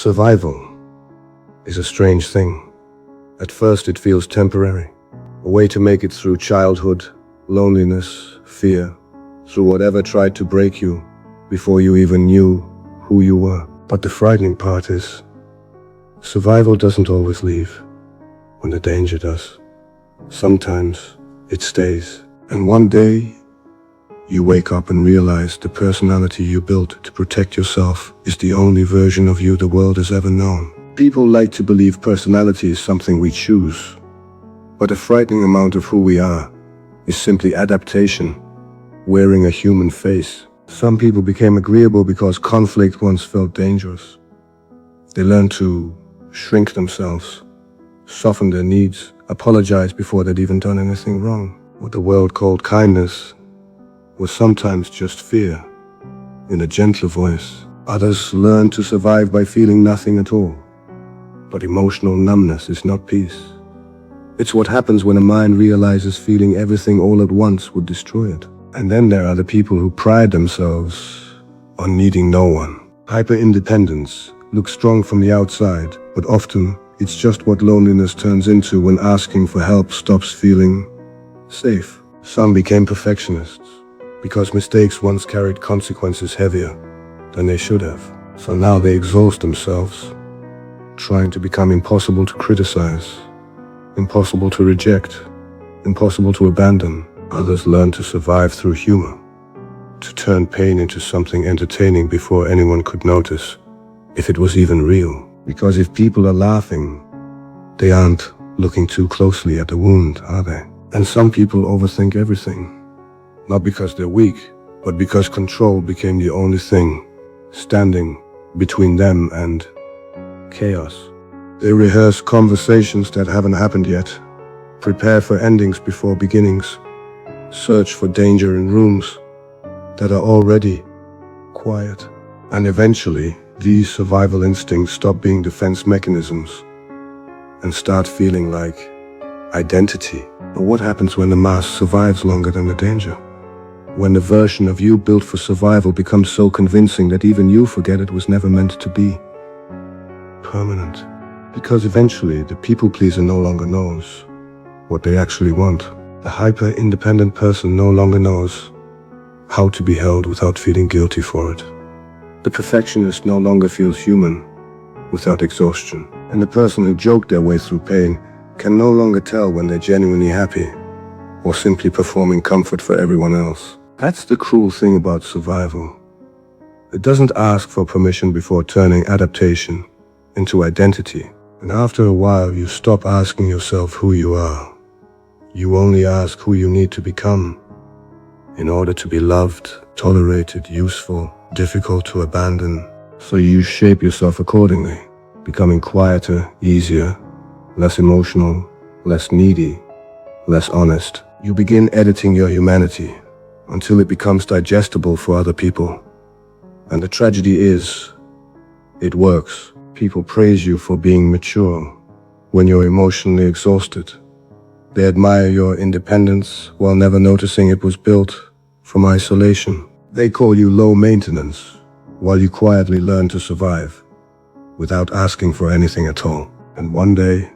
Survival is a strange thing. At first it feels temporary, a way to make it through childhood, loneliness, fear, through whatever tried to break you before you even knew who you were. But the frightening part is, survival doesn't always leave when the danger does. Sometimes it stays, and one day you wake up and realize the personality you built to protect yourself is the only version of you the world has ever known. People like to believe personality is something we choose, but a frightening amount of who we are is simply adaptation, wearing a human face. Some people became agreeable because conflict once felt dangerous. They learned to shrink themselves, soften their needs, apologize before they'd even done anything wrong. What the world called kindness was sometimes just fear, in a gentler voice. Others learned to survive by feeling nothing at all. But emotional numbness is not peace. It's what happens when a mind realizes feeling everything all at once would destroy it. And then there are the people who pride themselves on needing no one. Hyper-independence looks strong from the outside, but often it's just what loneliness turns into when asking for help stops feeling safe. Some became perfectionists because mistakes once carried consequences heavier than they should have. So now they exhaust themselves, trying to become impossible to criticize, impossible to reject, impossible to abandon. Others learn to survive through humor, to turn pain into something entertaining before anyone could notice if it was even real. Because if people are laughing, they aren't looking too closely at the wound, are they? And some people overthink everything. Not because they're weak, but because control became the only thing standing between them and chaos. They rehearse conversations that haven't happened yet, prepare for endings before beginnings, search for danger in rooms that are already quiet. And eventually, these survival instincts stop being defense mechanisms and start feeling like identity. But what happens when the mask survives longer than the danger? When the version of you built for survival becomes so convincing that even you forget it was never meant to be permanent. Because eventually the people pleaser no longer knows what they actually want. The hyper-independent person no longer knows how to be held without feeling guilty for it. The perfectionist no longer feels human without exhaustion. And the person who joked their way through pain can no longer tell when they're genuinely happy or simply performing comfort for everyone else. That's the cruel thing about survival. It doesn't ask for permission before turning adaptation into identity. And after a while, you stop asking yourself who you are. You only ask who you need to become in order to be loved, tolerated, useful, difficult to abandon. So you shape yourself accordingly, becoming quieter, easier, less emotional, less needy, less honest. You begin editing your humanity until it becomes digestible for other people. And the tragedy is, it works. People praise you for being mature when you're emotionally exhausted. They admire your independence while never noticing it was built from isolation. They call you low maintenance while you quietly learn to survive without asking for anything at all. And one day,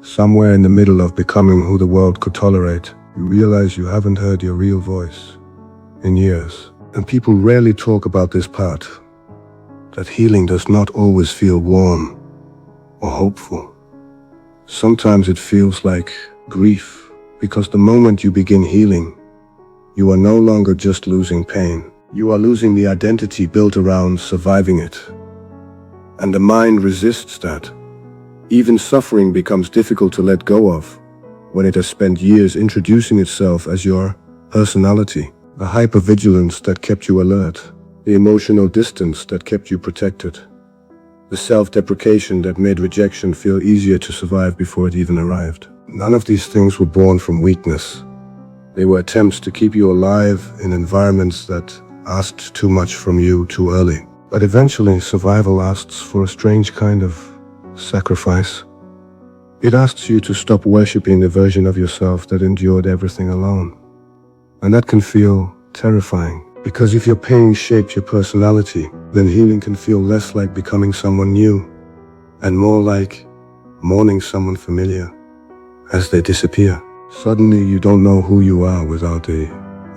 somewhere in the middle of becoming who the world could tolerate, you realize you haven't heard your real voice in years. And people rarely talk about this part, that healing does not always feel warm or hopeful. Sometimes it feels like grief, because the moment you begin healing, you are no longer just losing pain. You are losing the identity built around surviving it. And the mind resists that. Even suffering becomes difficult to let go of when it has spent years introducing itself as your personality. The hypervigilance that kept you alert, the emotional distance that kept you protected, the self-deprecation that made rejection feel easier to survive before it even arrived. None of these things were born from weakness. They were attempts to keep you alive in environments that asked too much from you too early. But eventually, survival asks for a strange kind of sacrifice. It asks you to stop worshipping the version of yourself that endured everything alone. And that can feel terrifying. Because if your pain shaped your personality, then healing can feel less like becoming someone new and more like mourning someone familiar as they disappear. Suddenly you don't know who you are without the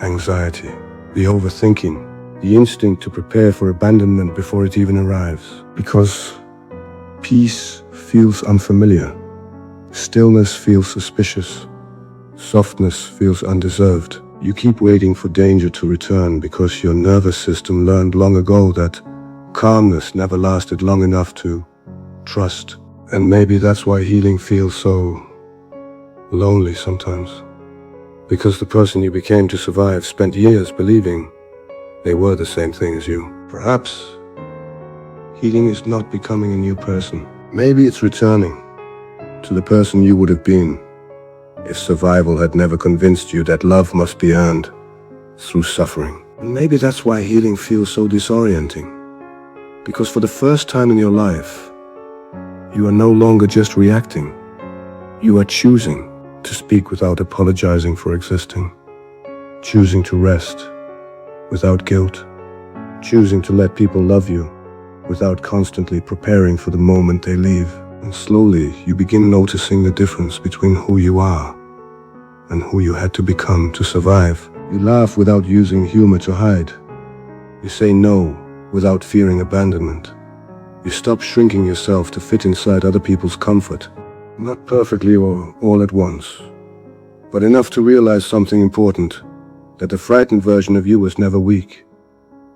anxiety, the overthinking, the instinct to prepare for abandonment before it even arrives. Because peace feels unfamiliar, stillness feels suspicious, softness feels undeserved. You keep waiting for danger to return because your nervous system learned long ago that calmness never lasted long enough to trust. And maybe that's why healing feels so lonely sometimes. Because the person you became to survive spent years believing they were the same thing as you. Perhaps healing is not becoming a new person. Maybe it's returning to the person you would have been if survival had never convinced you that love must be earned through suffering. And maybe that's why healing feels so disorienting. Because for the first time in your life, you are no longer just reacting. You are choosing to speak without apologizing for existing. Choosing to rest without guilt. Choosing to let people love you without constantly preparing for the moment they leave. And slowly, you begin noticing the difference between who you are and who you had to become to survive. You laugh without using humor to hide. You say no without fearing abandonment. You stop shrinking yourself to fit inside other people's comfort. Not perfectly or all at once, but enough to realize something important, that the frightened version of you was never weak.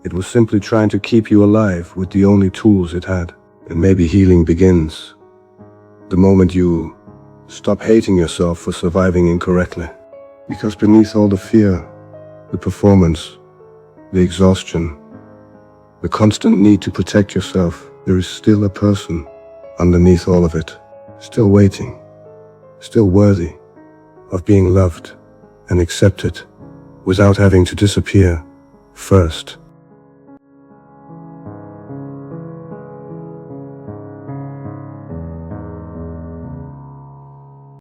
It was simply trying to keep you alive with the only tools it had. And maybe healing begins the moment you stop hating yourself for surviving incorrectly. Because beneath all the fear, the performance, the exhaustion, the constant need to protect yourself, there is still a person underneath all of it, still waiting, still worthy of being loved and accepted without having to disappear first.